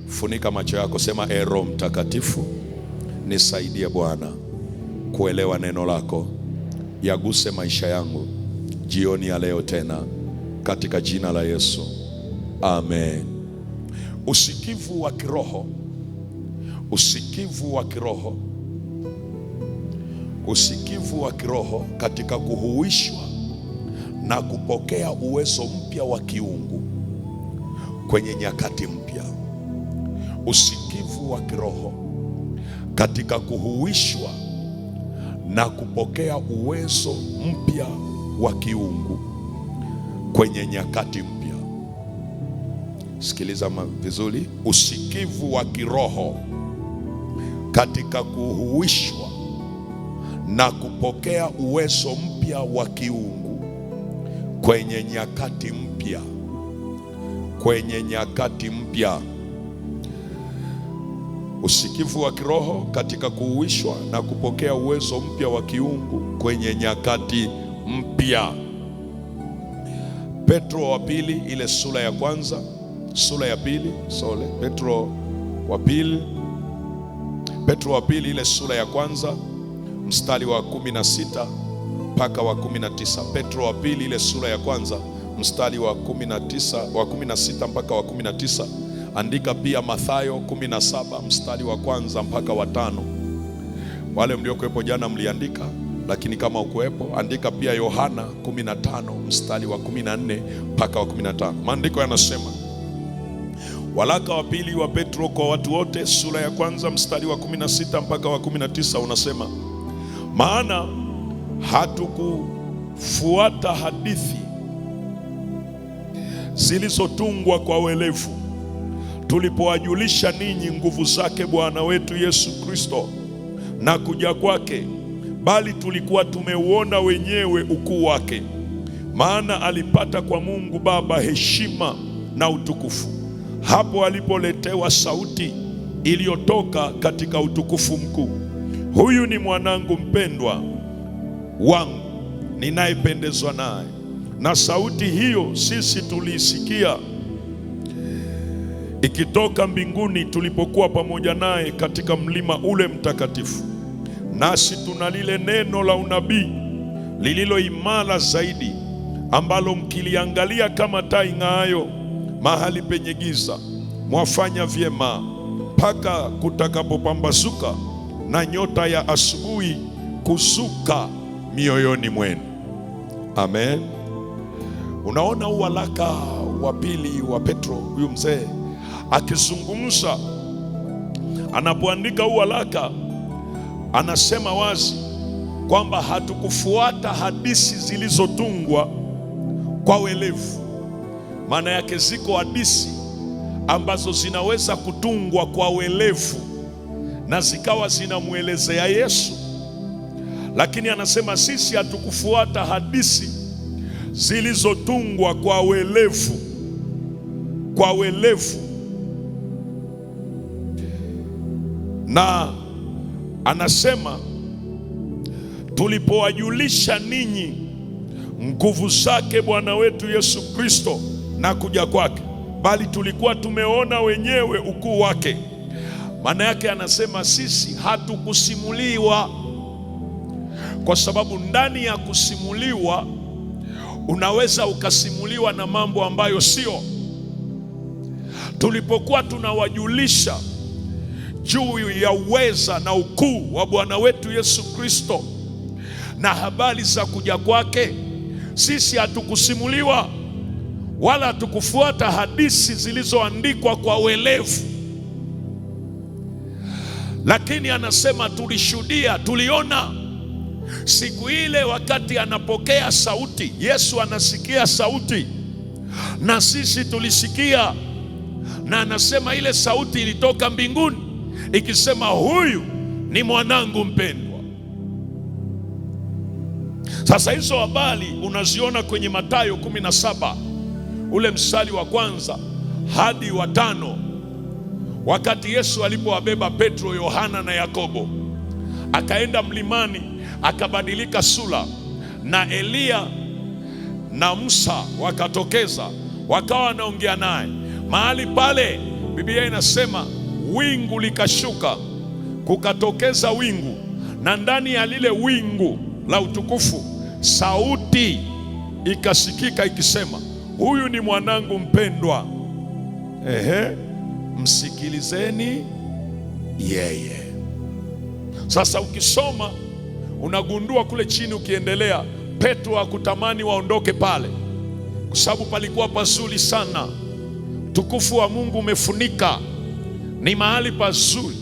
Funika macho yako, sema Roho Mtakatifu, nisaidie Bwana kuelewa neno lako, yaguse maisha yangu jioni ya leo tena, katika jina la Yesu, amen. Usikivu wa kiroho, usikivu wa kiroho, usikivu wa kiroho katika kuhuishwa na kupokea uwezo mpya wa kiungu kwenye nyakati mpya. Usikivu wa kiroho katika kuhuishwa na kupokea uwezo mpya wa kiungu kwenye nyakati mpya. Sikiliza vizuri, usikivu wa kiroho katika kuhuishwa na kupokea uwezo mpya wa kiungu kwenye nyakati mpya, kwenye nyakati mpya. Usikivu wa kiroho katika kuhuishwa na kupokea uwezo mpya wa kiungu kwenye nyakati mpya. Petro wa pili ile sura ya kwanza, sura ya pili, Petro wa pili ile sura ya kwanza mstari wa 16 mpaka wa 19. Petro wa pili ile sura ya kwanza mstari wa 16 mpaka wa 19. Andika pia Mathayo 17 mstari wa kwanza mpaka wa 5. Wale mliokuwepo jana mliandika, lakini kama ukuwepo andika pia Yohana 15 mstari wa 14 mpaka wa 15. Maandiko yanasema, waraka wa pili wa Petro kwa watu wote sura ya kwanza mstari wa 16 mpaka wa 19 unasema, maana hatukufuata hadithi zilizotungwa kwa welevu tulipowajulisha ninyi nguvu zake Bwana wetu Yesu Kristo na kuja kwake, bali tulikuwa tumeuona wenyewe ukuu wake. Maana alipata kwa Mungu Baba heshima na utukufu hapo alipoletewa sauti iliyotoka katika utukufu mkuu, huyu ni mwanangu mpendwa wangu ninayependezwa naye. Na sauti hiyo sisi tuliisikia ikitoka mbinguni tulipokuwa pamoja naye katika mlima ule mtakatifu. Nasi tuna lile neno la unabii lililo imara zaidi, ambalo mkiliangalia kama taa ing'aayo mahali penye giza, mwafanya vyema mpaka kutakapopambazuka na nyota ya asubuhi kuzuka mioyoni mwenu. Amen. Unaona waraka wa pili wa Petro, huyu mzee akizungumza, anapoandika huu waraka anasema wazi kwamba hatukufuata hadithi zilizotungwa kwa welevu. Maana yake ziko hadithi ambazo zinaweza kutungwa kwa welevu na zikawa zinamwelezea Yesu, lakini anasema sisi hatukufuata hadithi zilizotungwa kwa welevu, kwa welevu. Na anasema tulipowajulisha ninyi nguvu zake Bwana wetu Yesu Kristo na kuja kwake, bali tulikuwa tumeona wenyewe ukuu wake. Maana yake anasema sisi hatukusimuliwa, kwa sababu ndani ya kusimuliwa unaweza ukasimuliwa na mambo ambayo sio. Tulipokuwa tunawajulisha juu ya uweza na ukuu wa Bwana wetu Yesu Kristo na habari za kuja kwake, sisi hatukusimuliwa wala hatukufuata hadithi zilizoandikwa kwa welevu, lakini anasema tulishuhudia, tuliona siku ile wakati anapokea sauti. Yesu anasikia sauti na sisi tulisikia, na anasema ile sauti ilitoka mbinguni ikisema, huyu ni mwanangu mpendwa. Sasa hizo habari unaziona kwenye Mathayo 17 ule mstari wa kwanza hadi wa 5, wakati Yesu alipowabeba Petro, Yohana na Yakobo akaenda mlimani, akabadilika sura, na Eliya na Musa wakatokeza, wakawa wanaongea naye. Mahali pale Biblia inasema wingu likashuka, kukatokeza wingu, na ndani ya lile wingu la utukufu sauti ikasikika ikisema, huyu ni mwanangu mpendwa, msikilizeni yeye. Sasa ukisoma unagundua kule chini, ukiendelea, Petro hakutamani waondoke pale, kwa sababu palikuwa pazuri sana. Utukufu wa Mungu umefunika, ni mahali pazuri.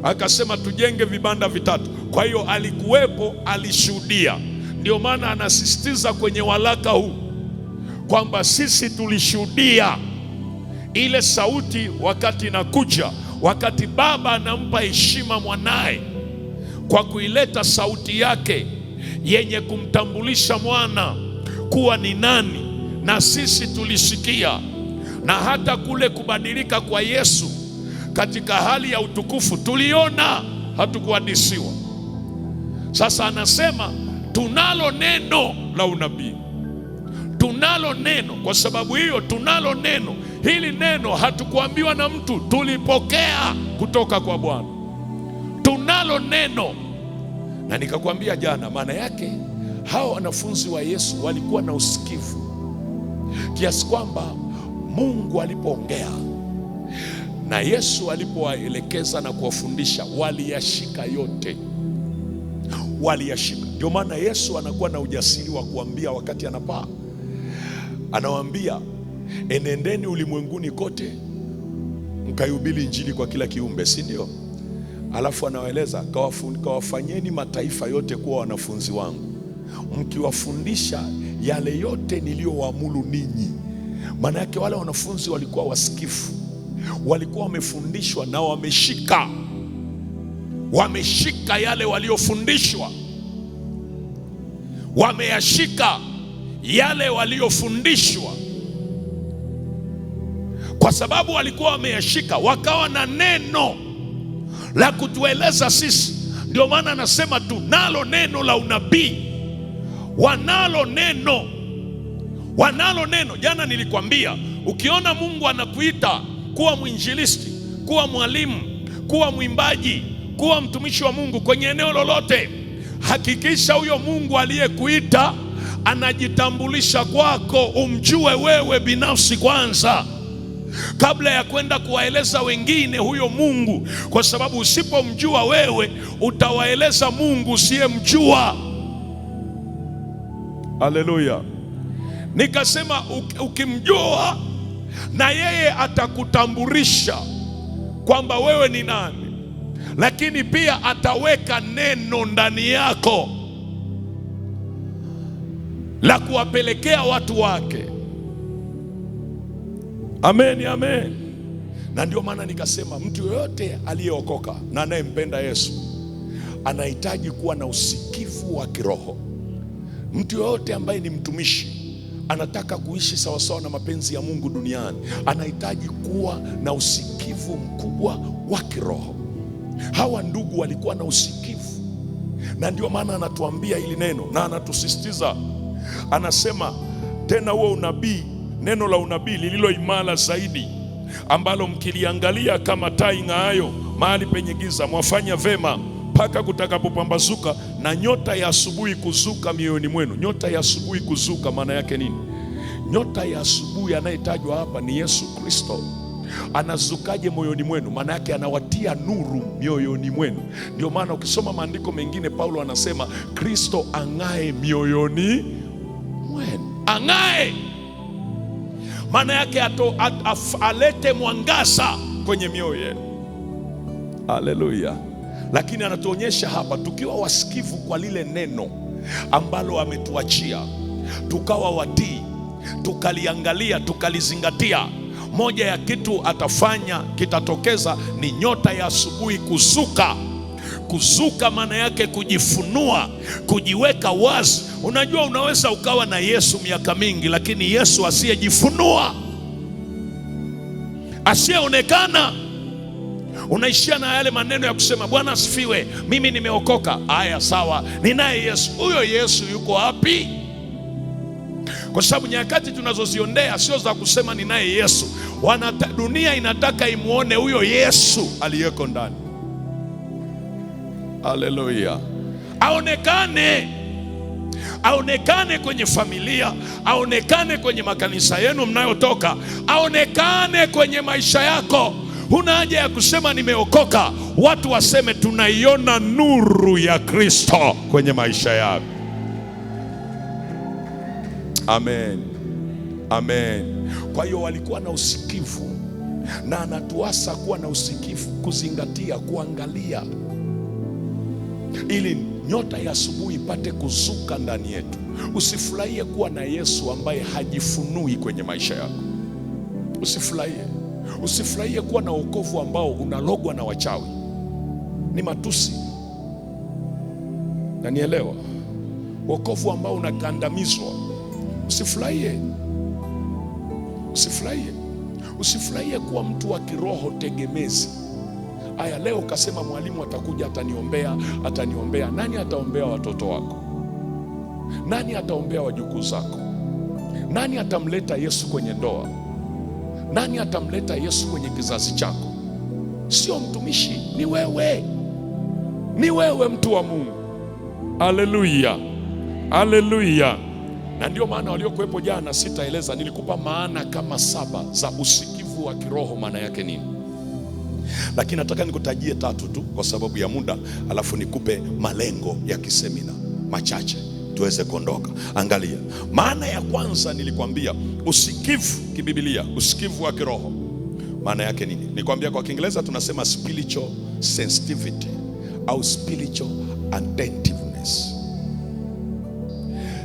Akasema tujenge vibanda vitatu. Kwa hiyo alikuwepo, alishuhudia. Ndio maana anasisitiza kwenye waraka huu kwamba sisi tulishuhudia ile sauti wakati inakuja, wakati Baba anampa heshima mwanaye kwa kuileta sauti yake yenye kumtambulisha mwana kuwa ni nani, na sisi tulisikia. Na hata kule kubadilika kwa Yesu katika hali ya utukufu tuliona, hatukuhadisiwa. Sasa anasema tunalo neno la unabii, tunalo neno. Kwa sababu hiyo tunalo neno. Hili neno hatukuambiwa na mtu, tulipokea kutoka kwa Bwana. Tunalo neno. Na nikakwambia jana, maana yake hao wanafunzi wa Yesu walikuwa na usikivu kiasi kwamba Mungu alipoongea na Yesu alipowaelekeza na kuwafundisha, waliyashika yote, waliyashika. Ndio maana Yesu anakuwa na ujasiri wa kuambia wakati anapaa, anawaambia enendeni ulimwenguni kote mkaihubiri injili kwa kila kiumbe, si ndio? Alafu anawaeleza kawafanyeni mataifa yote kuwa wanafunzi wangu, mkiwafundisha yale yote niliyowaamuru ninyi. Maana yake wale wanafunzi walikuwa wasikifu, walikuwa wamefundishwa na wameshika yale waliofundishwa, wameyashika yale waliofundishwa. Kwa sababu walikuwa wameyashika, wakawa na neno la kutueleza sisi. Ndio maana anasema tunalo neno la unabii. Wanalo neno, wanalo neno. Jana nilikwambia, ukiona Mungu anakuita kuwa mwinjilisti, kuwa mwalimu, kuwa mwimbaji, kuwa mtumishi wa Mungu kwenye eneo lolote, hakikisha huyo Mungu aliyekuita anajitambulisha kwako, umjue wewe binafsi kwanza, kabla ya kwenda kuwaeleza wengine huyo Mungu. Kwa sababu usipomjua wewe, utawaeleza Mungu usiyemjua. Haleluya. Nikasema ukimjua, na yeye atakutambulisha kwamba wewe ni nani, lakini pia ataweka neno ndani yako la kuwapelekea watu wake. Amen, amen. Na ndio maana nikasema mtu yoyote aliyeokoka na anayempenda Yesu anahitaji kuwa na usikivu wa kiroho. Mtu yoyote ambaye ni mtumishi anataka kuishi sawasawa na mapenzi ya Mungu duniani, anahitaji kuwa na usikivu mkubwa wa kiroho. Hawa ndugu walikuwa na usikivu, na ndio maana anatuambia hili neno na anatusisitiza. Anasema tena huo unabii, neno la unabii lililo imara zaidi, ambalo mkiliangalia kama taa ing'aayo mahali penye giza, mwafanya vema mpaka kutakapopambazuka na nyota ya asubuhi kuzuka mioyoni mwenu. Nyota ya asubuhi kuzuka maana yake nini? Nyota ya asubuhi anayetajwa hapa ni Yesu Kristo. Anazukaje moyoni mwenu? Maana yake anawatia nuru mioyoni mwenu. Ndio maana ukisoma maandiko mengine, Paulo anasema Kristo ang'ae mioyoni mwenu. Ang'ae maana yake alete mwangaza kwenye mioyo yenu. Haleluya. Lakini anatuonyesha hapa, tukiwa wasikivu kwa lile neno ambalo ametuachia, tukawa watii, tukaliangalia, tukalizingatia, moja ya kitu atafanya kitatokeza ni nyota ya asubuhi kuzuka. Kuzuka maana yake kujifunua, kujiweka wazi. Unajua, unaweza ukawa na Yesu miaka mingi, lakini Yesu asiyejifunua, asiyeonekana, unaishia na yale maneno ya kusema Bwana asifiwe, mimi nimeokoka. Aya, sawa, ninaye Yesu. Huyo Yesu yuko wapi? Kwa sababu nyakati tunazoziondea sio za kusema ninaye Yesu. Dunia inataka imuone huyo Yesu aliyeko ndani. Haleluya. Aonekane kwenye familia, aonekane kwenye makanisa yenu mnayotoka, aonekane kwenye maisha yako. Huna haja ya kusema nimeokoka, watu waseme tunaiona nuru ya Kristo kwenye maisha yako. Amen. Amen. Kwa hiyo walikuwa na usikivu, na anatuasa kuwa na usikivu, kuzingatia, kuangalia, ili nyota ya asubuhi ipate kuzuka ndani yetu. Usifurahie kuwa na Yesu ambaye hajifunui kwenye maisha yako. Usifurahie kuwa na wokovu ambao unalogwa na wachawi, ni matusi. Na nielewa, wokovu ambao unakandamizwa, usifurahie kuwa mtu wa kiroho tegemezi. Aya, leo ukasema mwalimu atakuja ataniombea. Nani ataombea watoto wako? Nani ataombea wajukuu zako? Nani atamleta Yesu kwenye ndoa? Nani atamleta Yesu kwenye kizazi chako? Sio mtumishi, ni wewe. Ni wewe, mtu wa Mungu. Haleluya, haleluya. Na ndio maana waliokuwepo jana, sitaeleza, nilikupa maana kama 7 za usikivu wa kiroho. Maana yake nini? Lakini nataka nikutajie 3 tu kwa sababu ya muda, alafu nikupe malengo ya kisemina machache tuweze kuondoka. Angalia, maana ya kwanza nilikwambia usikivu kibiblia, usikivu wa kiroho. Maana yake nini? Nikwambia kwa Kiingereza tunasema spiritual sensitivity au spiritual attentiveness.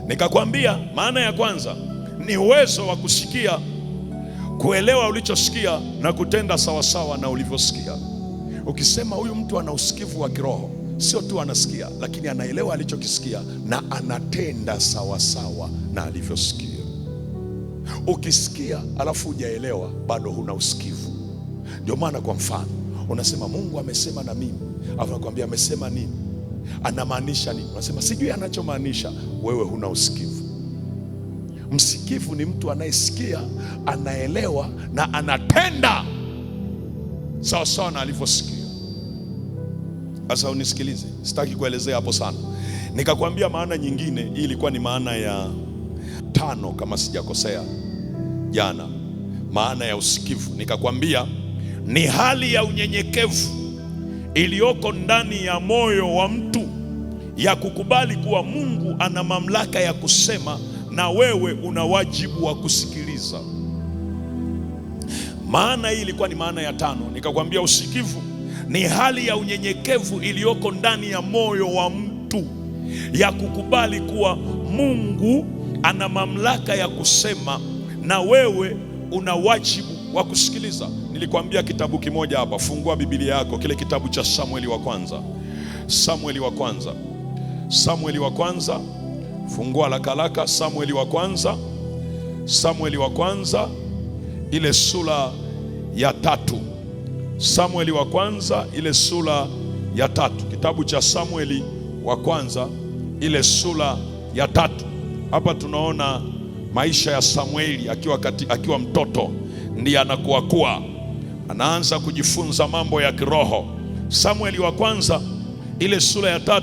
Nikakwambia maana ya kwanza ni uwezo wa kusikia, kuelewa ulichosikia na kutenda sawasawa na ulivyosikia. Ukisema huyu mtu ana usikivu wa kiroho, sio tu anasikia, lakini anaelewa alichokisikia na anatenda sawasawa na alivyosikia. Ukisikia alafu hujaelewa, bado huna usikivu. Ndio maana kwa mfano unasema Mungu amesema na mimi, alafu nakwambia amesema nini, anamaanisha nini? Unasema sijui anachomaanisha. Wewe huna usikivu. Msikivu ni mtu anayesikia, anaelewa na anatenda sawa sawa na alivyosikia. Sasa unisikilize, sitaki kuelezea hapo sana. Nikakwambia maana nyingine, hii ilikuwa ni maana ya 5 kama sijakosea jana. Maana ya usikivu nikakwambia ni hali ya unyenyekevu iliyoko ndani ya moyo wa mtu ya kukubali kuwa Mungu ana mamlaka ya kusema na wewe una wajibu wa kusikiliza. Maana hii ilikuwa ni maana ya 5. Nikakwambia usikivu ni hali ya unyenyekevu iliyoko ndani ya moyo wa mtu ya kukubali kuwa Mungu ana mamlaka ya kusema na wewe una wajibu wa kusikiliza. Nilikwambia kitabu kimoja hapa, fungua Biblia yako, kile kitabu cha Samueli wa kwanza, fungua lakalaka Samueli wa kwanza ile sura ya 3. Samueli wa kwanza ile sura ya 3. Kitabu cha Samueli wa kwanza ile sura ya 3. Hapa tunaona maisha ya Samueli akiwa mtoto, ndiye anakuwa anaanza kujifunza mambo ya kiroho. Samueli wa kwanza ile sura ya 3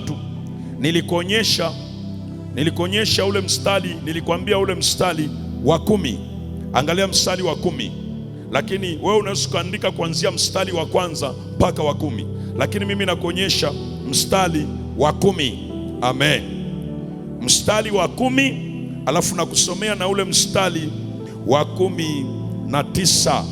nilikuonyesha ule mstari, nilikwambia ule mstari wa 10. Angalia mstari wa 10. Lakini wewe unaweza kuandika kuanzia mstari wa kwanza mpaka wa 10, lakini mimi nakuonyesha mstari wa 10. Amen. Mstari wa 10, alafu nakusomea na ule mstari wa 19.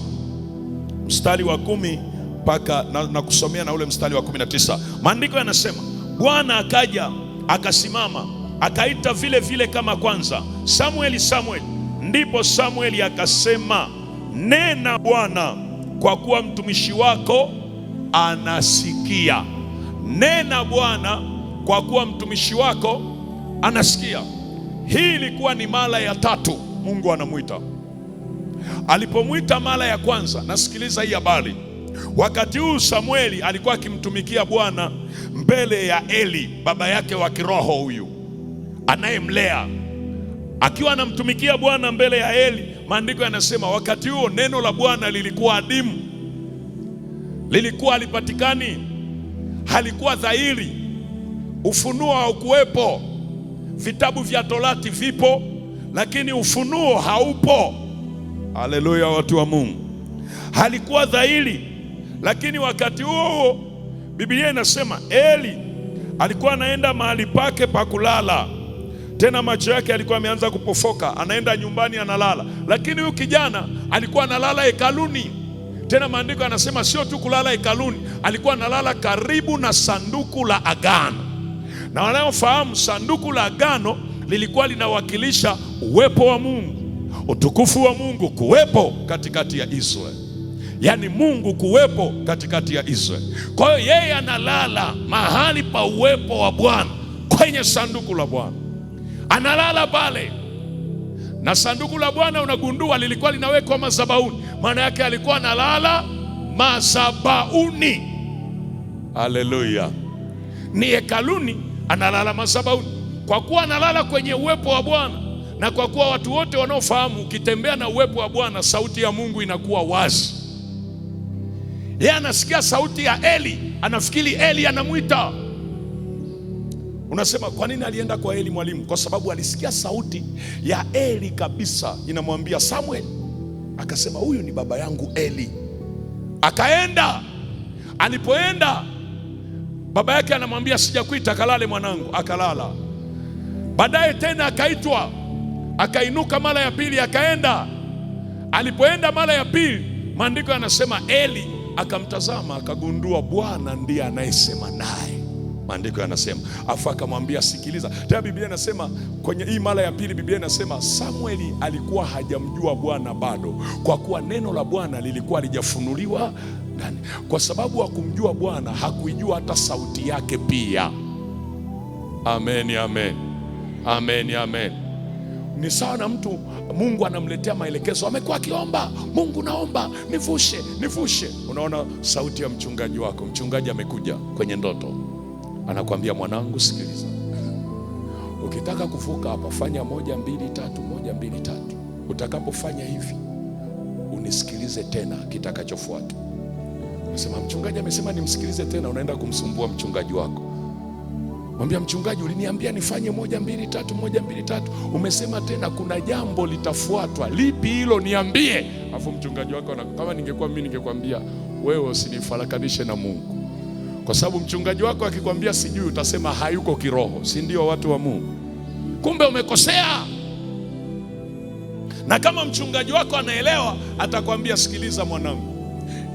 Mstari wa 10 mpaka nakusomea na ule mstari wa 19. Maandiko yanasema, Bwana akaja akasimama akaita vile vile kama kwanza, Samueli, Samueli. Ndipo Samueli akasema, nena Bwana, kwa kuwa mtumishi wako anasikia. Nena Bwana, kwa kuwa mtumishi wako anasikia. Hii ilikuwa ni mara ya 3 Mungu anamuita. Alipomwita mara ya kwanza, nasikiliza hii habari, wakati huu Samueli alikuwa akimtumikia Bwana mbele ya Eli, baba yake wa kiroho, huyu anayemlea, akiwa anamtumikia Bwana mbele ya Eli. Maandiko yanasema wakati huo neno la Bwana lilikuwa adimu, lilikuwa halipatikani, halikuwa dhahiri, ufunuo haukuwepo. Vitabu vya Torati vipo, lakini ufunuo haupo. Haleluya, watu wa Mungu. Halikuwa dhahiri, lakini wakati huo Biblia inasema Eli alikuwa anaenda mahali pake pa kulala. Tena macho yake alikuwa ameanza kupofoka, anaenda nyumbani analala. Lakini huyu kijana alikuwa analala hekaluni. Tena maandiko yanasema sio tu kulala hekaluni, alikuwa analala karibu na sanduku la agano. Na wanaofahamu sanduku la agano lilikuwa linawakilisha uwepo wa Mungu, utukufu wa Mungu kuwepo katikati ya Israeli. Yaani Mungu kuwepo katikati ya Israeli. Kwa hiyo yeye analala mahali pa uwepo wa Bwana, kwenye sanduku la Bwana. Analala pale. Na sanduku la Bwana unagundua lilikuwa linawekwa madhabahuni. Maana yake alikuwa analala madhabahuni. Haleluya. Ni hekaluni, analala madhabahuni. Kwa kuwa analala kwenye uwepo wa Bwana, na kwa kuwa watu wote wanaofahamu ukitembea na uwepo wa Bwana, sauti ya Mungu inakuwa wazi. Yeye anasikia sauti ya Eli, anafikiri Eli anamwita. Unasema kwa nini alienda kwa Eli mwalimu? Kwa sababu alisikia sauti ya Eli kabisa inamwambia Samuel. Akasema huyu ni baba yangu Eli. Akaenda. Alipoenda, baba yake anamwambia sijakuita, kalale mwanangu. Akalala. Baadaye tena akaitwa, akainuka mara ya pili, akaenda. Alipoenda mara ya pili, maandiko yanasema Eli akamtazama, akagundua Bwana ndiye anayesema naye. Maandiko yanasema afu akamwambia sikiliza. Tena Biblia inasema kwenye hii mara ya pili, Biblia inasema Samueli alikuwa hajamjua Bwana bado, kwa kuwa neno la Bwana lilikuwa halijafunuliwa ndani. Kwa sababu hakumjua Bwana, hakuijua hata sauti yake pia. Amen, amen. Amen, amen. Ni sawa na mtu Mungu anamletea maelekezo, amekuwa akiomba, Mungu naomba nivushe, nivushe. Unaona sauti ya mchungaji wako, mchungaji amekuja kwenye ndoto, anakuambia mwanangu sikiliza, ukitaka kuvuka hapa fanya 1 2 3, 1 2 3. Utakapofanya hivi unisikilize tena kitakachofuata. Unasema mchungaji amesema nimsikilize tena, unaenda kumsumbua mchungaji wako. Mwambia mchungaji, uliniambia nifanye 1 2 3, 1 2 3. Umesema tena kuna jambo litafuatwa. Lipi hilo? Niambie. Alafu mchungaji wako kama ningekuwa mimi ningekwambia wewe usinifarakanishe na Mungu. Kwa sababu mchungaji wako akikwambia sijui, utasema hayuko kiroho, si ndio watu wa Mungu? Kumbe umekosea. Na kama mchungaji wako anaelewa, atakwambia sikiliza mwanangu,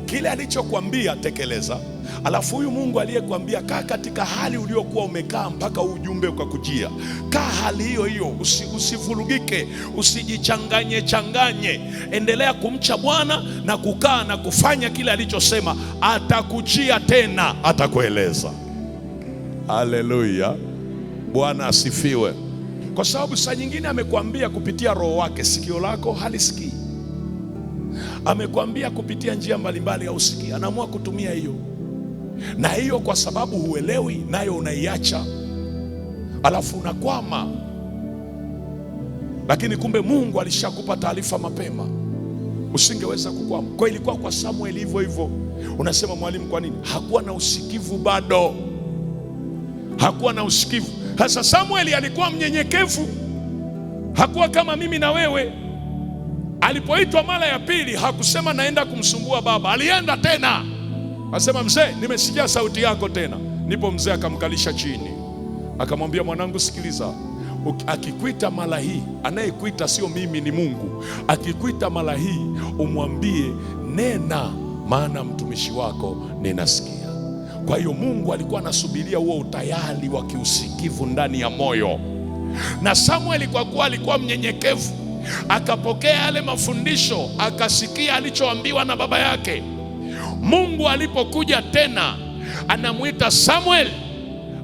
kile alichokwambia tekeleza. Alafu huyu Mungu aliyekwambia kaa katika hali uliokuwa umekaa mpaka ujumbe ukakujia, kaa hali hiyo hiyo, usivurugike, usijichanganye changanye. Endelea kumcha Bwana na kukaa na kufanya kile alichosema. Atakujia tena, atakueleza. Haleluya, Bwana asifiwe. Kwa sababu saa nyingine amekwambia kupitia roho wake, sikio lako halisikii. Amekwambia kupitia njia mbalimbali hausikii, anaamua kutumia hiyo. Na hiyo kwa sababu huelewi, nayo unaiacha, alafu unakwama. Lakini kumbe Mungu alishakupa taarifa mapema, usingeweza kukwama. Kwa ilikuwa kwa Samuel hivyo hivyo. Unasema mwalimu, kwa nini? Hakuwa na usikivu bado, hakuwa na usikivu. Sasa Samuel alikuwa mnyenyekevu, hakuwa kama mimi na wewe. Alipoitwa mara ya pili hakusema naenda kumsumbua baba, alienda tena. Asema mzee, nimesikia sauti yako tena. Nipo mzee akamkalisha chini, akamwambia mwanangu sikiliza, akikuita mara hii, anayekuita sio mimi, ni Mungu. Akikuita mara hii umwambie nena, maana mtumishi wako ninasikia. Kwa hiyo Mungu alikuwa anasubiria huo utayari wa kiusikivu ndani ya moyo. Na Samueli kwa kuwa alikuwa mnyenyekevu, akapokea yale mafundisho, akasikia alichoambiwa na baba yake. Mungu alipokuja tena anamuita Samuel,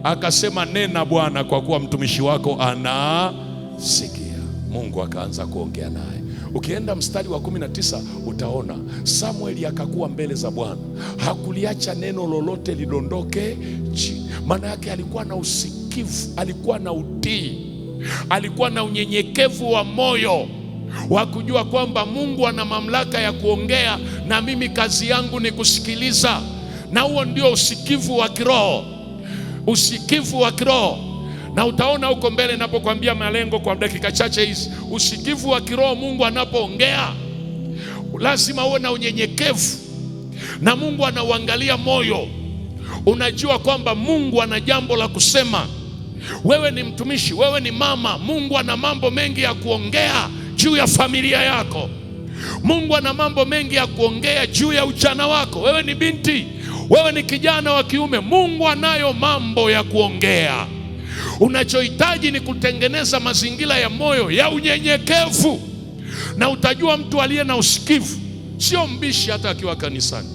akasema nena Bwana, kwa kuwa mtumishi wako anasikia. Mungu akaanza kuongea naye. Ukienda mstari wa 19 utaona Samueli akakuwa mbele za Bwana, hakuliacha neno lolote lidondoke chini. Maana yake alikuwa na usikivu, alikuwa na utii. alikuwa na unyenyekevu wa moyo wa kujua kwamba Mungu ana mamlaka ya kuongea na mimi kazi yangu ni kusikiliza. Na huo ndio usikivu wa kiroho, usikivu wa kiroho. Na utaona huko mbele ninapokuambia malengo kwa dakika chache hizi, usikivu wa kiroho. Mungu anapoongea lazima uwe na unyenyekevu, na Mungu anauangalia moyo. Unajua kwamba Mungu ana jambo la kusema. Wewe ni mtumishi, wewe ni mama, Mungu ana mambo mengi ya kuongea juu ya familia yako. Mungu ana mambo mengi ya kuongea juu ya ujana wako. Wewe ni binti, wewe ni kijana wa kiume, Mungu anayo mambo ya kuongea. Unachohitaji ni kutengeneza mazingira ya moyo ya unyenyekevu, na utajua mtu aliye na usikivu sio mbishi. Hata akiwa kanisani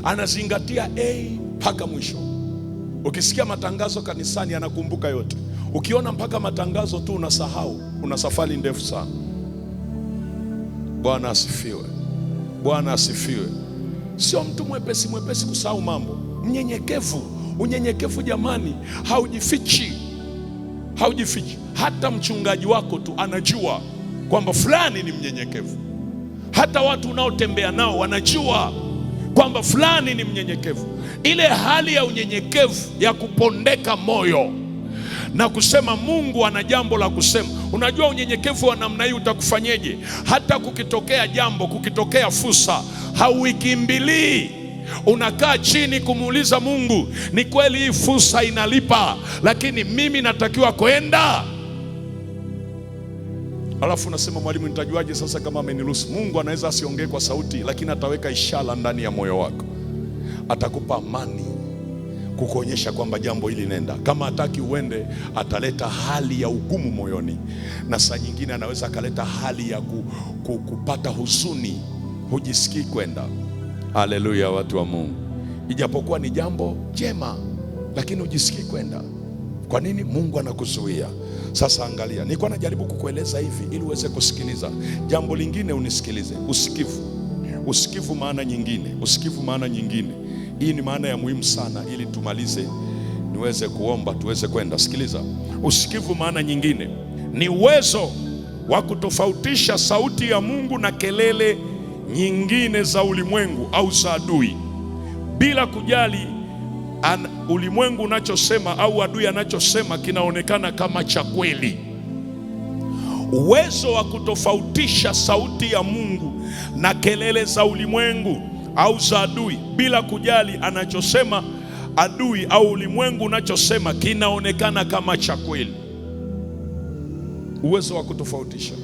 anazingatia mpaka mwisho. Ukisikia matangazo kanisani anakumbuka yote. Ukiona mpaka matangazo tu unasahau, una safari ndefu sana. Bwana asifiwe, Bwana asifiwe. Sio mtu mwepesi kusahau mambo. Mnyenyekevu, unyenyekevu jamani, haujifichi. Hata mchungaji wako tu anajua kwamba fulani ni mnyenyekevu. Hata watu unaotembea nao wanajua kwamba fulani ni mnyenyekevu. Ile hali ya unyenyekevu ya kupondeka moyo na kusema Mungu ana jambo la kusema. Unajua unyenyekevu wa namna hii utakufanyeje? Hata kukitokea jambo, kukitokea fursa, hauikimbilii. Unakaa chini kumuuliza Mungu, ni kweli hii fursa inalipa, lakini mimi natakiwa kwenda? Alafu unasema, mwalimu, nitajuaje sasa kama ameniruhusu? Mungu anaweza asiongee kwa sauti, lakini ataweka ishara ndani ya moyo wako. Atakupa amani kukuonyesha kwamba jambo hili nenda. Kama hataki uende, ataleta hali ya ugumu moyoni, na saa nyingine anaweza akaleta hali ya kupata huzuni, hujisikii kwenda. Haleluya, watu wa Mungu. Ijapokuwa ni jambo jema, lakini hujisikii kwenda. Kwa nini? Mungu anakuzuia. Sasa angalia, nilikuwa najaribu kukueleza hivi ili uweze kusikiliza. Jambo lingine unisikilize, usikivu maana nyingine. Hii ni maana ya muhimu sana, ili tumalize niweze kuomba tuweze kwenda. Sikiliza, usikivu maana nyingine ni uwezo wa kutofautisha sauti ya Mungu na kelele nyingine za ulimwengu au za adui, bila kujali ulimwengu unachosema au adui anachosema kinaonekana kama cha kweli. Uwezo wa kutofautisha sauti ya Mungu na kelele za ulimwengu au za adui, bila kujali anachosema adui au ulimwengu unachosema kinaonekana kama cha kweli. Uwezo wa kutofautisha.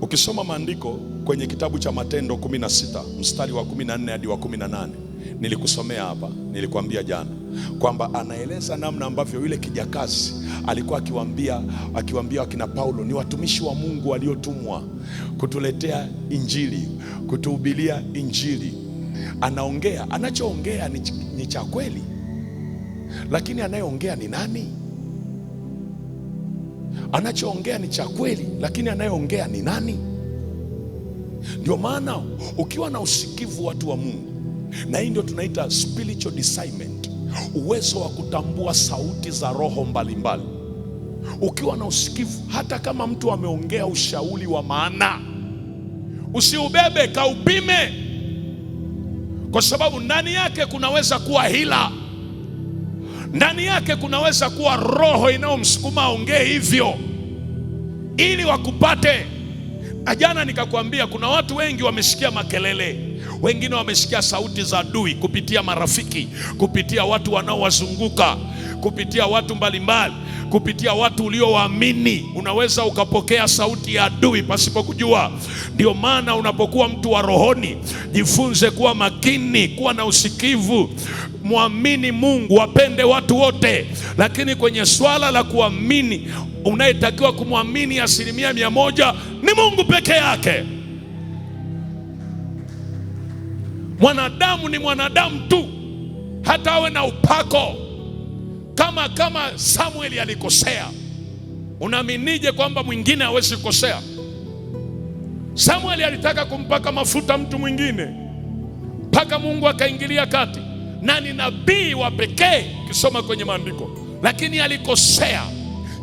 Ukisoma maandiko kwenye kitabu cha Matendo 16 mstari wa 14 hadi wa 18, nilikusomea hapa, nilikwambia jana kwamba anaeleza namna ambavyo yule kijakazi alikuwa akiwaambia wakina Paulo, ni watumishi wa Mungu waliotumwa kutuletea injili, kutuhubiria injili. Anaongea, anachoongea ni cha kweli, lakini anayeongea ni nani? Anachoongea ni cha kweli, lakini anayeongea ni nani? Ndio maana ukiwa na usikivu, watu wa Mungu, na hii ndio tunaita spiritual discernment, uwezo wa kutambua sauti za roho mbalimbali. Ukiwa na usikivu, hata kama mtu ameongea ushauri wa maana, usiubebe, kaupime, kwa sababu ndani yake kunaweza kuwa hila, ndani yake kunaweza kuwa roho inayomsukuma aongee hivyo ili wakupate. Jana nikakwambia kuna watu wengi wamesikia makelele, wengine wamesikia sauti za adui kupitia marafiki, kupitia watu wanaowazunguka, kupitia watu mbalimbali, kupitia watu uliowaamini. Unaweza ukapokea sauti ya adui pasipo kujua. Ndio maana unapokuwa mtu wa rohoni, jifunze kuwa makini, kuwa na usikivu. Muamini Mungu, wapende watu wote, lakini kwenye swala la kuamini, unayetakiwa kumwamini 100% ni Mungu peke yake. Mwanadamu ni mwanadamu tu, hata awe na upako. Kama Samueli alikosea, unaaminije kwamba mwingine hawezi kukosea? Samueli alitaka kumpaka mafuta mtu mwingine, mpaka Mungu akaingilia kati. na ni nabii wa pekee ukisoma kwenye maandiko, lakini alikosea.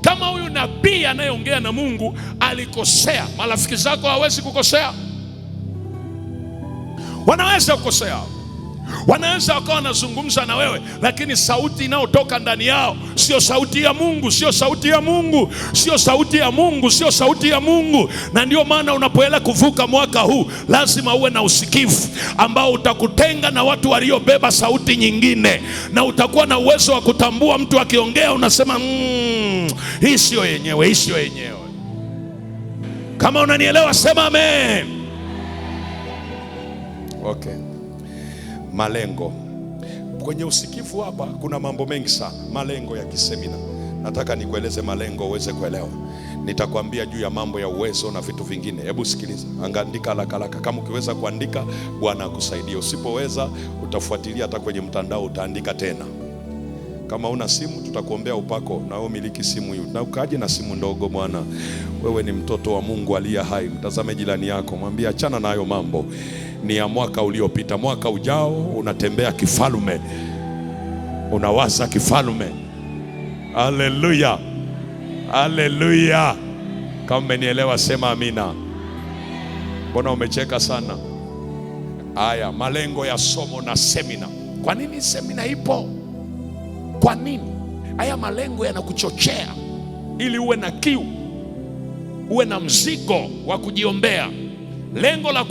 Kama huyu nabii anayeongea na Mungu alikosea, marafiki zako hawezi kukosea? Wanaweza kukosea, wanaweza wakawa wanazungumza na wewe, lakini sauti inayotoka ndani yao sio sauti ya Mungu, sio sauti ya Mungu, sio sauti ya Mungu, sio sauti ya Mungu. Na ndio maana unapoenda kuvuka mwaka huu lazima uwe na usikivu ambao utakutenga na watu waliobeba sauti nyingine, na utakuwa na uwezo wa kutambua mtu akiongea unasema hii sio yenyewe, hii sio yenyewe. Kama unanielewa sema amen. Okay. Malengo kwenye usikivu hapa kuna mambo mengi sana. Malengo ya kisemina, nataka nikueleze malengo uweze kuelewa. Nitakwambia juu ya mambo ya uwezo na vitu vingine. Hebu sikiliza, angaandika haraka. Kama ukiweza kuandika, Bwana akusaidie. Usipoweza utafuatilia hata kwenye mtandao, utaandika tena. Kama una simu tutakuombea upako na wewe umiliki simu hiyo, na ukaje na simu ndogo. Bwana, wewe ni mtoto wa Mungu aliye hai. Mtazame jirani yako, mwambie achana na hayo mambo, ni ya mwaka uliopita. Mwaka ujao unatembea kifalume, unawaza kifalume. Haleluya, haleluya. Kama umenielewa sema amina. Mbona umecheka sana? Haya, malengo ya somo na semina. Kwa nini semina ipo? Kwa nini? Haya malengo yanakuchochea ili uwe na kiu, uwe na mzigo wa kujiombea. Lengo la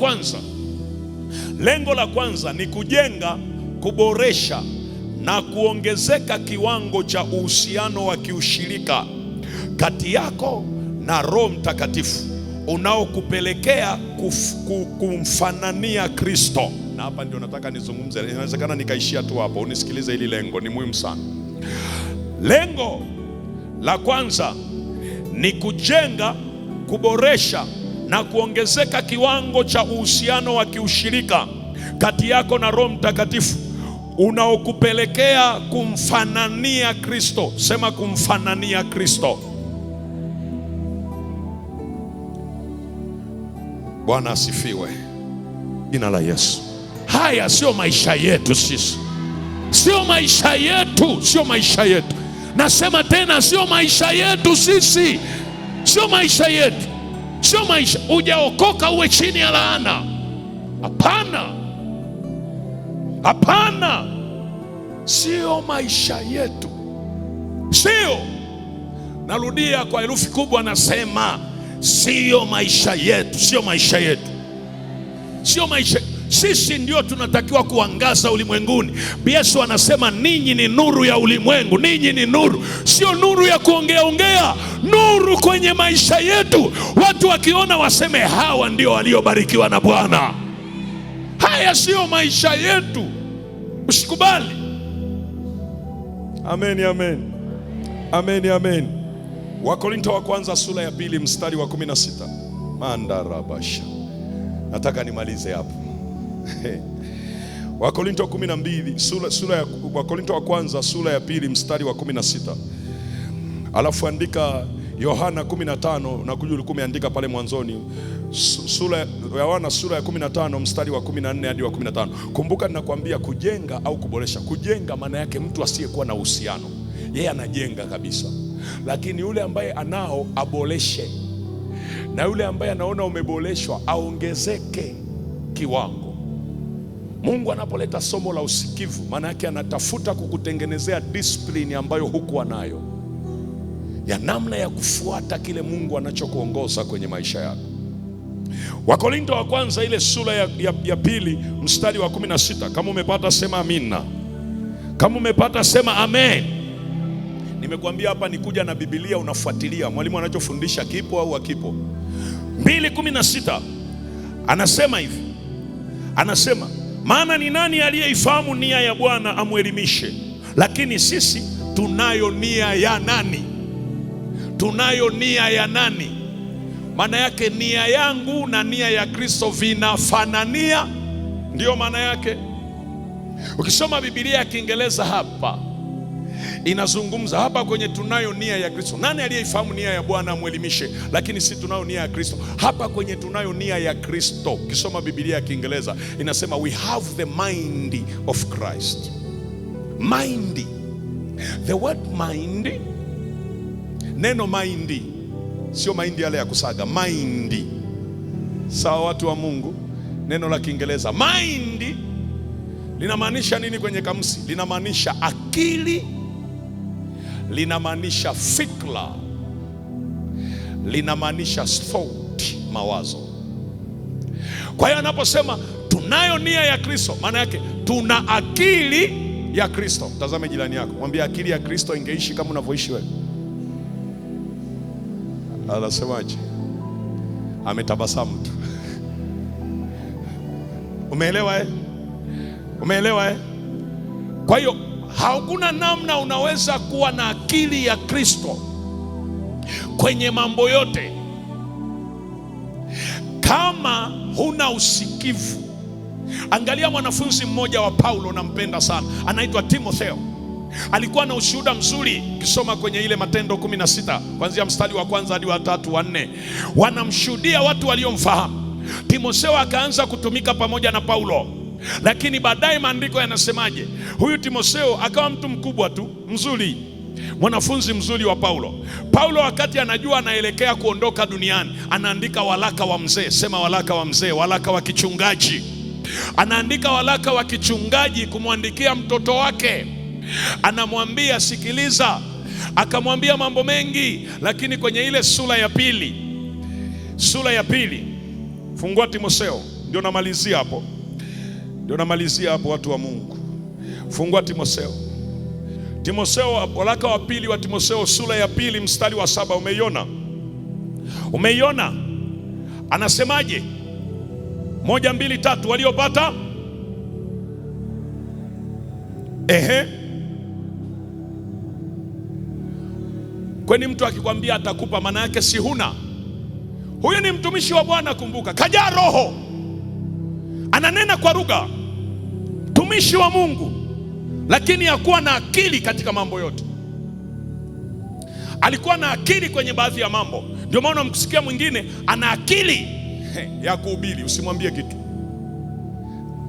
kwanza ni kujenga, kuboresha na kuongezeka kiwango cha uhusiano wa kiushirika kati yako na Roho Mtakatifu unaokupelekea kumfanania Kristo. Na hapa ndio nataka nizungumze. Inawezekana nikaishia tu hapo, unisikilize, hili lengo ni muhimu sana. Lengo la kwanza ni kujenga, kuboresha na kuongezeka kiwango cha uhusiano wa kiushirika kati yako na Roho Mtakatifu unaokupelekea kumfanania Kristo. Sema kumfanania Kristo. Bwana asifiwe. Jina la Yesu. Haya sio maisha yetu sisi, sio maisha yetu, sio maisha yetu. Nasema tena, sio maisha yetu sisi, sio maisha yetu, sio maisha. Hujaokoka uwe chini ya laana. Hapana, hapana, sio maisha yetu, sio. Narudia kwa herufi kubwa, nasema sio maisha yetu, sio maisha yetu, sio maisha. Sisi ndio tunatakiwa kuangaza ulimwenguni. Yesu anasema ninyi ni nuru ya ulimwengu. Ninyi ni nuru, sio nuru ya kuongea, nuru kwenye maisha yetu. Watu wakiona waseme hawa ndio waliobarikiwa na Bwana. Haya sio maisha yetu, usikubali. Amen, amen, amen, amen. Wakorintho wa kwanza sura ya 2 mstari wa 16. Mandarabasha. Nataka nimalize hapo. Wakorintho 12 Wakorintho wa kwanza sura ya 2 mstari wa 16. Alafu andika Yohana 15, na kujua ulikuwa umeandika pale mwanzoni, Yohana sura ya 15 mstari wa 14 hadi wa 15. Kumbuka ninakwambia kujenga au kuboresha. Kujenga maana yake mtu asiyekuwa na uhusiano, yeye anajenga kabisa, lakini yule ambaye anao aboreshe, na yule ambaye anaona umeboreshwa aongezeke kiwango. Mungu anapoleta somo la usikivu, maana yake anatafuta kukutengenezea discipline ambayo hukuwa nayo, ya namna ya kufuata kile Mungu anachokuongoza kwenye maisha yako. Wakorintho wa kwanza ile sura ya 2 mstari wa 16. Kama umepata sema amina. Kama umepata sema amen. Nimekuambia hapa nikuja na Biblia, unafuatilia mwalimu anachofundisha kipo au hakipo. 2:16 anasema hivi, anasema maana ni nani aliyeifahamu nia ya Bwana amwelimishe? Lakini sisi tunayo nia ya nani? Tunayo nia ya nani? Maana yake nia yangu na nia ya Kristo vinafanania, ndiyo maana yake. Ukisoma Biblia ya Kiingereza hapa inazungumza hapa kwenye tunayo nia ya Kristo. Nani aliyeifahamu nia ya Bwana amwelimishe? Lakini si tunayo nia ya Kristo. Hapa kwenye tunayo nia ya Kristo, ukisoma Biblia ya Kiingereza inasema we have the mind of Christ. Mind. The word mind, neno mind sio mahindi yale ya kusaga. Mind. Sawa watu wa Mungu, neno la Kiingereza mind linamaanisha nini kwenye kamusi? Linamaanisha akili, linamaanisha fikra, linamaanisha thought, mawazo. Kwa hiyo anaposema tunayo nia ya Kristo, maana yake tuna akili ya Kristo. Tazame jirani yako, mwambie akili ya Kristo ingeishi kama unavyoishi wewe. Anasemaje? Ametabasamu tu. Umeelewa? Umeelewa? Kwa hiyo hakuna namna unaweza kuwa na akili ya Kristo kwenye mambo yote kama huna usikivu. Angalia mwanafunzi mmoja wa Paulo, nampenda sana, anaitwa Timotheo. Alikuwa na ushuhuda mzuri. Kisoma kwenye ile Matendo 16 kuanzia mstari wa kwanza hadi wa 3 wa 4, wanamshuhudia watu waliomfahamu. Timotheo akaanza kutumika pamoja na Paulo, lakini baadaye maandiko yanasemaje? Huyu Timotheo akawa mtu mkubwa tu, mzuri, mwanafunzi mzuri wa Paulo. Paulo wakati anajua anaelekea kuondoka duniani, anaandika waraka wa mzee. Sema waraka wa mzee, waraka wa kichungaji. Anaandika waraka wa kichungaji kumwandikia mtoto wake. Anamwambia sikiliza, akamwambia mambo mengi, lakini kwenye ile sura ya pili, fungua Timotheo, ndio namalizia hapo, watu wa Mungu. Fungua Timotheo, waraka wa pili wa Timotheo, sura ya 2 mstari wa 7. Umeiona? Anasemaje? 1, 2, 3 waliopata. Kwani mtu akikwambia atakupa, maana yake si huna. Huyu ni mtumishi wa Bwana, kumbuka, kajaa Roho, ananena kwa lugha, mtumishi wa Mungu, lakini hakuwa na akili katika mambo yote. Alikuwa na akili kwenye baadhi ya mambo. Ndio maana unamsikia mwingine ana akili ya kuhubiri. Usimwambie kitu,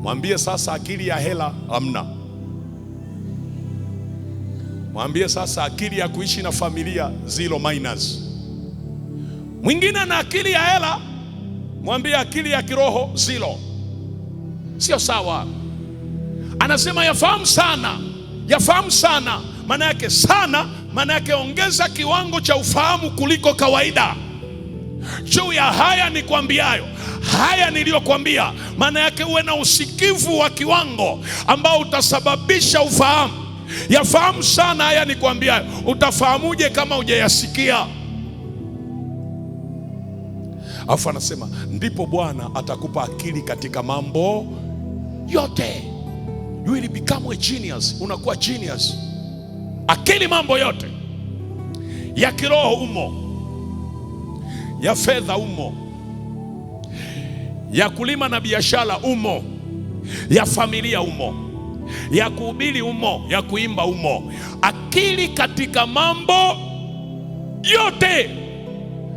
mwambie sasa akili ya hela hamna. Mwambie sasa akili ya kuishi na familia zero minus. Mwingine ana akili ya hela, mwambie akili ya kiroho zero. Sio sawa. Anasema yafahamu sana. Maana yake sana, maana yake ongeza kiwango cha ufahamu kuliko kawaida. Juu ya haya nikwambiayo, haya niliyokuambia, maana yake uwe na usikivu wa kiwango ambao utasababisha ufahamu. Yafahamu sana haya nikwambiayo. Utafahamuje kama hujayasikia? Alafu anasema ndipo Bwana atakupa akili katika mambo yote. You will become a genius. Unakuwa genius. Akili mambo yote. Ya kiroho umo, ya fedha umo, ya kulima na biashara umo, ya familia umo, ya kuhubiri umo, ya kuimba umo. Akili katika mambo yote.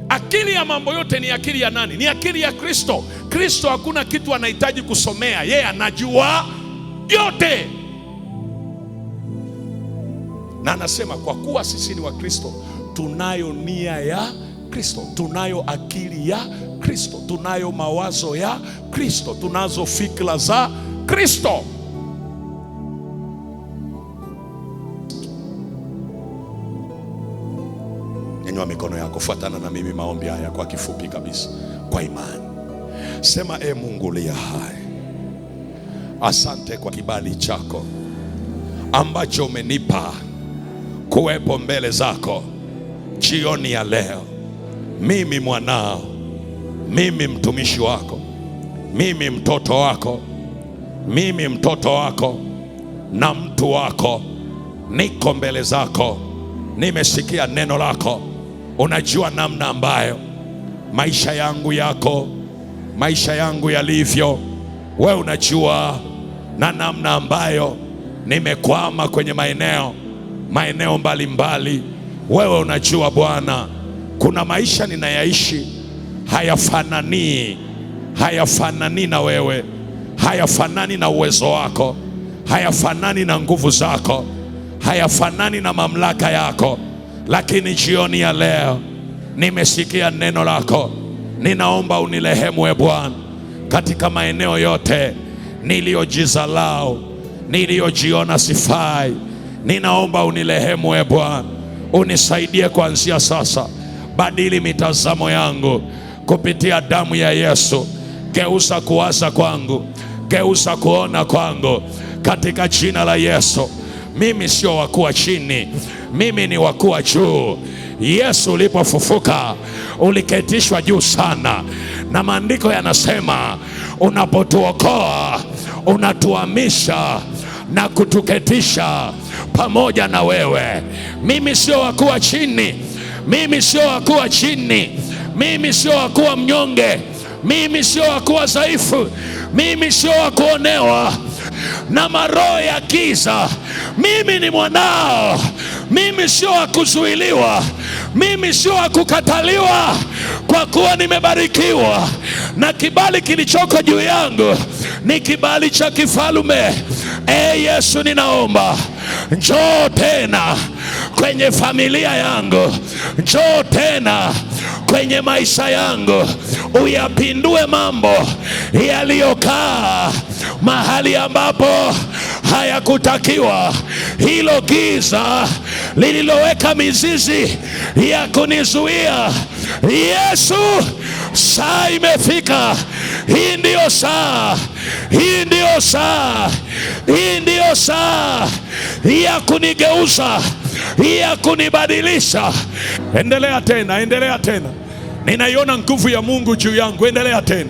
Akili ya mambo yote ni akili ya nani? Ni akili ya Kristo. Kristo hakuna kitu anahitaji kusomea, yeye anajua yote. Na anasema kwa kuwa sisi ni wa Kristo, tunayo nia ya Kristo, tunayo akili ya Kristo, tunayo mawazo ya Kristo, tunazo fikra za Kristo. Nyanyua mikono yako, fuatana na mimi maombi haya kwa kifupi kabisa, kwa imani. Sema, e Mungu uliye hai, asante kwa kibali chako ambacho umenipa kuwepo mbele zako jioni ya leo. Mimi mwanao, mimi mtumishi wako, mimi mtoto wako, mimi mtoto wako na mtu wako, niko mbele zako. Nimesikia neno lako. Unajua namna ambayo maisha yangu yako, maisha yangu yalivyo. Wewe unajua na namna ambayo nimekwama kwenye maeneo mbalimbali. Wewe unajua Bwana, kuna maisha ninayaishi hayafanani na wewe, hayafanani na uwezo wako, hayafanani na nguvu zako, hayafanani na mamlaka yako, lakini jioni ya leo nimesikia neno lako. Ninaomba unirehemu e Bwana, katika maeneo yote niliyojizalau, niliyojiona sifai. Ninaomba unirehemu e Bwana, unisaidie kuanzia sasa. Badili mitazamo yangu kupitia damu ya Yesu. Geuza kuwaza kwangu, geuza kuona kwangu, katika jina la Yesu. Mimi sio wa kuwa chini, mimi ni wa kuwa juu. Yesu ulipofufuka uliketishwa juu sana, na maandiko yanasema unapotuokoa unatuhamisha na kutuketisha pamoja na wewe. Mimi sio wa kuwa chini, mimi sio wa kuwa chini, mimi sio wa kuwa mnyonge, mimi sio wa kuwa dhaifu, mimi sio wa kuonewa na maroho ya giza. Mimi ni mwanao, mimi sio wa kuzuiliwa, mimi sio wa kukataliwa, kwa kuwa nimebarikiwa na kibali kilichoko juu yangu ni kibali cha kifalume. Yesu, ninaomba njoo tena kwenye familia yangu, njoo tena kwenye maisha yangu, uyapindue mambo yaliyokaa mahali ambapo hayakutakiwa. Hilo giza lililoweka mizizi ya kunizuia, Yesu, saa imefika. Hii ndiyo saa, hii ndiyo saa, hii ndiyo saa ya kunigeuza, ya kunibadilisha. Endelea tena, endelea tena. Ninaiona nguvu ya Mungu juu yangu. Endelea tena.